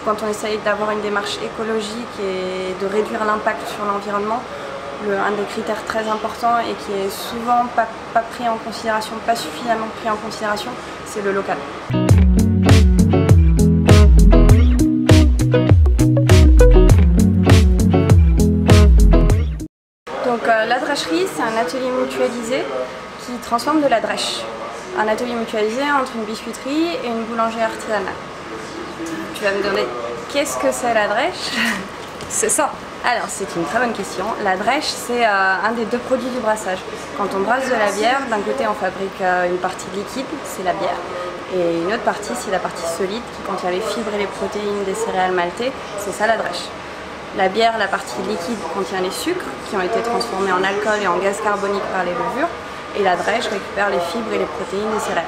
quand on essaye d'avoir une démarche écologique et de réduire l'impact sur l'environnement, un des critères très importants et qui est souvent pas pris en considération, pas suffisamment pris en considération, c'est le local. Donc la drècherie, c'est un atelier mutualisé qui transforme de la drèche. Un atelier mutualisé entre une biscuiterie et une boulangerie artisanale. Tu vas me demander, qu'est-ce que c'est la drèche? C'est ça. Alors, c'est une très bonne question. La drèche, c'est un des deux produits du brassage. Quand on brasse de la bière, d'un côté, on fabrique une partie liquide, c'est la bière. Et une autre partie, c'est la partie solide, qui contient les fibres et les protéines des céréales maltées. C'est ça la drèche. La bière, la partie liquide, contient les sucres, qui ont été transformés en alcool et en gaz carbonique par les levures. Et la drèche récupère les fibres et les protéines des céréales.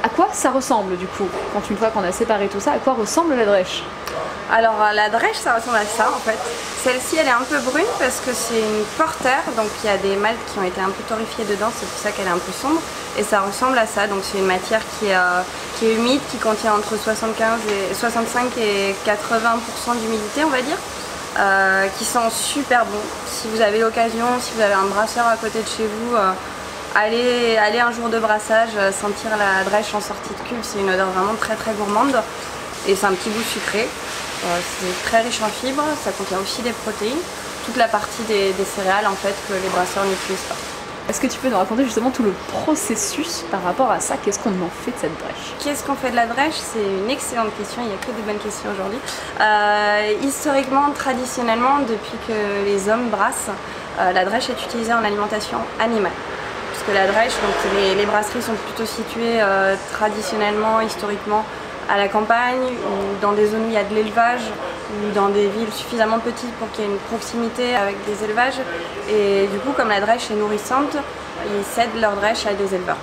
À quoi ça ressemble du coup? Une fois qu'on a séparé tout ça, à quoi ressemble la drèche? Alors la drèche, ça ressemble à ça en fait. Celle-ci, elle est un peu brune parce que c'est une porter, donc il y a des maltes qui ont été un peu torréfiées dedans, c'est pour ça qu'elle est un peu sombre. Et ça ressemble à ça, donc c'est une matière qui est humide, qui contient entre 65 et 80% d'humidité, on va dire, qui sent super bon. Si vous avez l'occasion, si vous avez un brasseur à côté de chez vous, allez un jour de brassage, sentir la drèche en sortie de cuve, c'est une odeur vraiment très très gourmande et c'est un petit goût sucré. C'est très riche en fibres, ça contient aussi des protéines, toute la partie des céréales en fait que les brasseurs n'utilisent pas. Est-ce que tu peux nous raconter justement tout le processus par rapport à ça? Qu'est-ce qu'on en fait de cette drèche? Qu'est-ce qu'on fait de la drèche? C'est une excellente question, il n'y a que des bonnes questions aujourd'hui. Historiquement, traditionnellement, depuis que les hommes brassent, la drèche est utilisée en alimentation animale. Parce que la drèche, donc les brasseries sont plutôt situées traditionnellement, historiquement, à la campagne ou dans des zones où il y a de l'élevage ou dans des villes suffisamment petites pour qu'il y ait une proximité avec des élevages. Et du coup, comme la drèche est nourrissante, ils cèdent leur drèche à des éleveurs.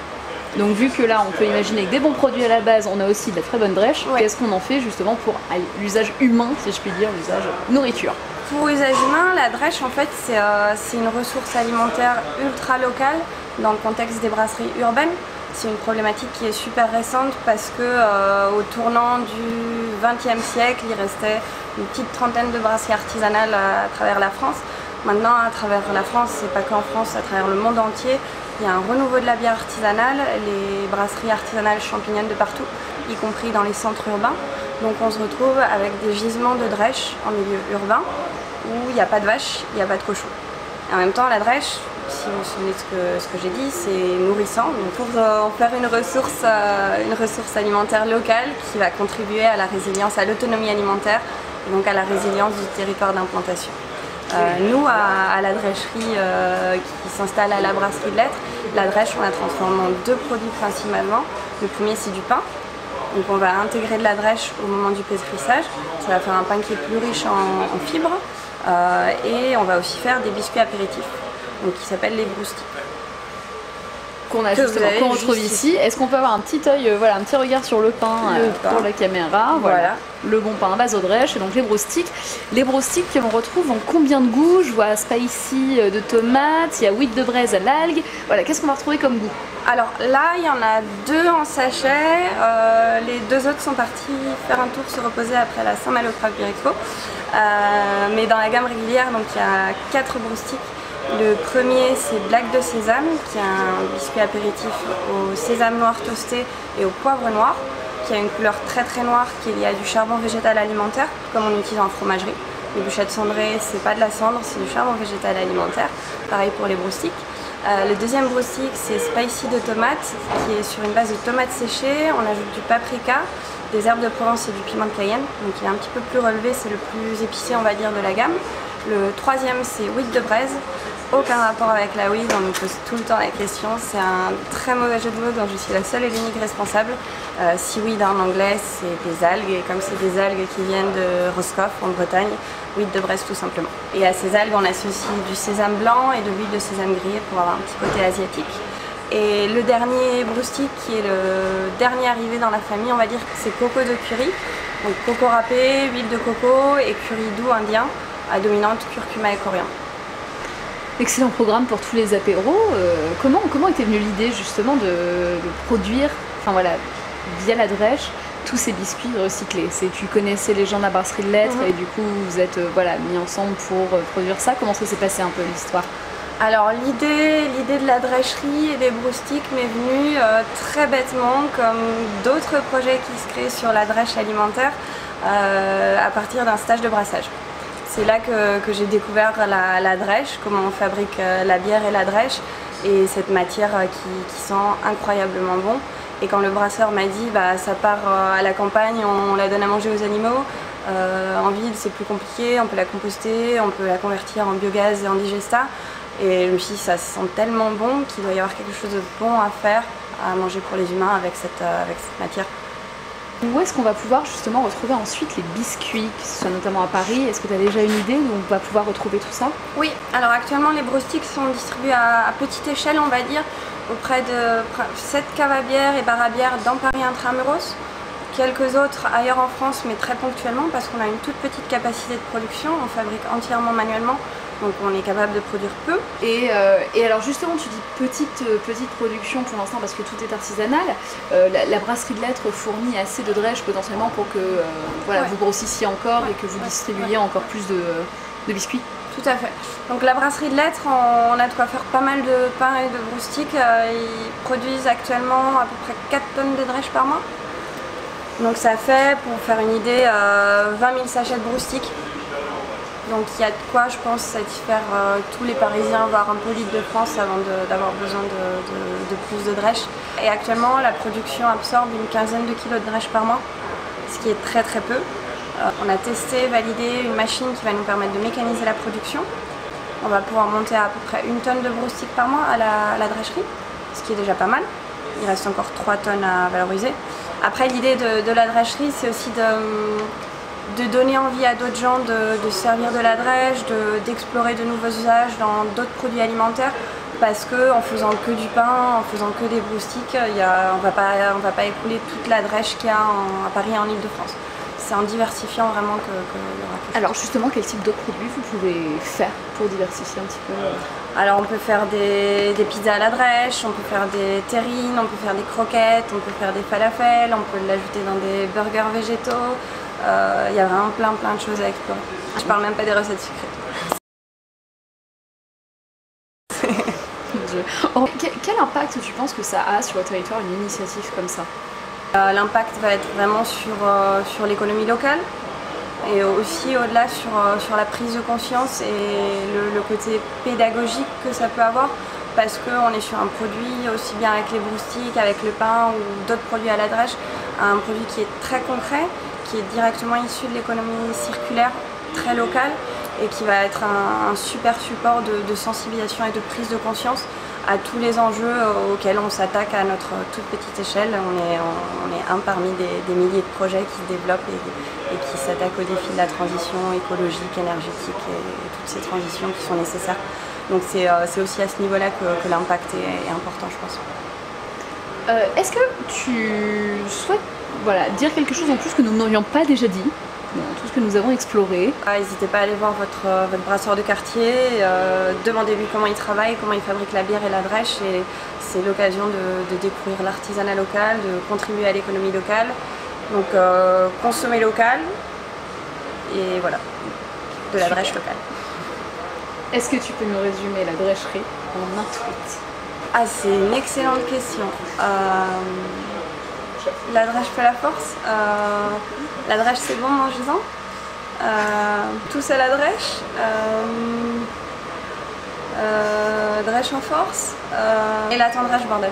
Donc vu que là, on peut imaginer que des bons produits à la base, on a aussi de la très bonne drèche, ouais. Qu'est-ce qu'on en fait justement pour l'usage humain, si je puis dire, l'usage nourriture? Pour l'usage humain, la drèche, en fait, c'est une ressource alimentaire ultra locale dans le contexte des brasseries urbaines. C'est une problématique qui est super récente parce que au tournant du XXe siècle, il restait une petite trentaine de brasseries artisanales à travers la France. Maintenant, à travers la France, c'est pas qu'en France, à travers le monde entier, il y a un renouveau de la bière artisanale, les brasseries artisanales champignonnent de partout, y compris dans les centres urbains. Donc on se retrouve avec des gisements de drèche en milieu urbain où il n'y a pas de vaches, il n'y a pas de cochons. Et en même temps, la drèche, si vous vous souvenez de ce que j'ai dit, c'est nourrissant. Donc pour en faire une ressource alimentaire locale qui va contribuer à la résilience, à l'autonomie alimentaire et donc à la résilience du territoire d'implantation. Nous, à la drècherie qui s'installe à la brasserie de Lettres, la drèche, on la transforme en deux produits principalement. Le premier, c'est du pain. Donc on va intégrer de la drèche au moment du pétrissage. Ça va faire un pain qui est plus riche en fibres. Et on va aussi faire des biscuits apéritifs, donc qui s'appellent les broustiques. Qu'on retrouve ici. Est-ce qu'on peut avoir un petit œil, un petit regard sur le pain, pour la caméra? Voilà. Le bon pain à base de drèche et donc les broustiques. Les broustiques que l'on retrouve en combien de goûts? Je vois spicy de tomate, il y a huile de braise à l'algue. Voilà, qu'est-ce qu'on va retrouver comme goût? Alors là, il y en a deux en sachet. Les deux autres sont partis faire un tour se reposer après la Saint-Malo Craft Beer Expo. Mais dans la gamme régulière, donc il y a 4 broustiques. Le premier, c'est Black de Sésame, qui est un biscuit apéritif au sésame noir toasté et au poivre noir, qui a une couleur très très noire, qui est liée à du charbon végétal alimentaire, comme on utilise en fromagerie. Les bûchettes cendrées, c'est pas de la cendre, c'est du charbon végétal alimentaire. Pareil pour les broustiques. Le deuxième broustique, c'est Spicy de tomate, qui est sur une base de tomates séchées. On ajoute du paprika, des herbes de Provence et du piment de Cayenne. Donc il est un petit peu plus relevé, c'est le plus épicé, on va dire, de la gamme. Le troisième, c'est huile de braise. Aucun rapport avec la weed, on me pose tout le temps la question. C'est un très mauvais jeu de mots dont je suis la seule et l'unique responsable. Seaweed en anglais, c'est des algues, et comme c'est des algues qui viennent de Roscoff en Bretagne, huile de braise tout simplement. Et à ces algues, on associe du sésame blanc et de l'huile de sésame grillée pour avoir un petit côté asiatique. Et le dernier broustique, qui est le dernier arrivé dans la famille, on va dire, c'est coco de curry. Donc coco râpé, huile de coco et curry doux indien à dominante curcuma et coriandre. Excellent programme pour tous les apéros. Comment était venue l'idée justement de produire, via la drèche, tous ces biscuits recyclés? Tu connaissais les gens de la brasserie de Lettres et du coup vous êtes mis ensemble pour produire ça. Comment ça s'est passé un peu l'histoire? Alors l'idée de la drècherie et des broustiques m'est venue très bêtement, comme d'autres projets qui se créent sur la drèche alimentaire, à partir d'un stage de brassage. C'est là que j'ai découvert la drèche, comment on fabrique la bière et la drèche, et cette matière qui sent incroyablement bon. Et quand le brasseur m'a dit ça part à la campagne, on la donne à manger aux animaux, en ville c'est plus compliqué, on peut la composter, on peut la convertir en biogaz et en digesta. Et je me suis dit, ça sent tellement bon qu'il doit y avoir quelque chose de bon à faire, à manger pour les humains avec cette matière. Où est-ce qu'on va pouvoir justement retrouver ensuite les biscuits, que ce soit notamment à Paris? Est-ce que tu as déjà une idée où on va pouvoir retrouver tout ça? Oui, alors actuellement les broustiques sont distribués à petite échelle, on va dire, auprès de 7 caves à bière et bars à bière dans Paris Intramuros. Quelques autres ailleurs en France, mais très ponctuellement, parce qu'on a une toute petite capacité de production, on fabrique entièrement manuellement. Donc on est capable de produire peu. Et alors justement, tu dis petite production pour l'instant parce que tout est artisanal. La brasserie de Lettres fournit assez de drèche potentiellement pour que vous grossissiez encore et que vous distribuiez encore plus de biscuits. Tout à fait. Donc la brasserie de Lettres, on a de quoi faire pas mal de pain et de broustiques. Ils produisent actuellement à peu près 4 tonnes de drèche par mois. Donc ça fait, pour faire une idée, 20 000 sachets de broustiques. Donc il y a de quoi, je pense, satisfaire tous les Parisiens, voire un peu l'Île-de-France avant d'avoir besoin de plus de drèche. Et actuellement, la production absorbe une quinzaine de kilos de drèche par mois, ce qui est très très peu. On a testé, validé une machine qui va nous permettre de mécaniser la production. On va pouvoir monter à peu près 1 tonne de broustiques par mois à la drècherie, ce qui est déjà pas mal. Il reste encore 3 tonnes à valoriser. Après, l'idée de la drècherie, c'est aussi de donner envie à d'autres gens de se servir de la drèche, d'explorer de nouveaux usages dans d'autres produits alimentaires, parce qu'en faisant que du pain, en faisant que des broustiques, on va pas écouler toute la drèche qu'il y a à Paris et en Île-de-France. C'est en diversifiant vraiment qu'il y aura quelque chose. Alors justement, quel type de produits vous pouvez faire pour diversifier un petit peu? Alors on peut faire des pizzas à la drèche, on peut faire des terrines, on peut faire des croquettes, on peut faire des falafels, on peut l'ajouter dans des burgers végétaux. Il y a vraiment plein de choses à explorer. Je parle même pas des recettes sucrées. Quel impact tu penses que ça a sur le territoire, une initiative comme ça? L'impact va être vraiment sur l'économie locale et aussi au-delà sur la prise de conscience et le côté pédagogique que ça peut avoir, parce qu'on est sur un produit, aussi bien avec les broustiques, avec le pain ou d'autres produits à la drèche, un produit qui est très concret, qui est directement issu de l'économie circulaire, très locale, et qui va être un super support de sensibilisation et de prise de conscience à tous les enjeux auxquels on s'attaque à notre toute petite échelle. On est un parmi des milliers de projets qui se développent et qui s'attaquent aux défis de la transition écologique, énergétique et toutes ces transitions qui sont nécessaires. Donc c'est aussi à ce niveau-là que l'impact est important, je pense. Est-ce que tu souhaites dire quelque chose en plus que nous n'aurions pas déjà dit dans tout ce que nous avons exploré? N'hésitez pas à aller voir votre brasseur de quartier, demandez-lui comment il travaille, comment il fabrique la bière et la drèche, et c'est l'occasion de découvrir l'artisanat local, de contribuer à l'économie locale. Donc consommer local et voilà, de la drèche locale. Est-ce que tu peux nous résumer la drècherie en un tweet? C'est une excellente question. La drèche fait la force. La drèche c'est bon, mangez-en. Tous à la drèche. Drèche en force. Et la tendrèche, bordel.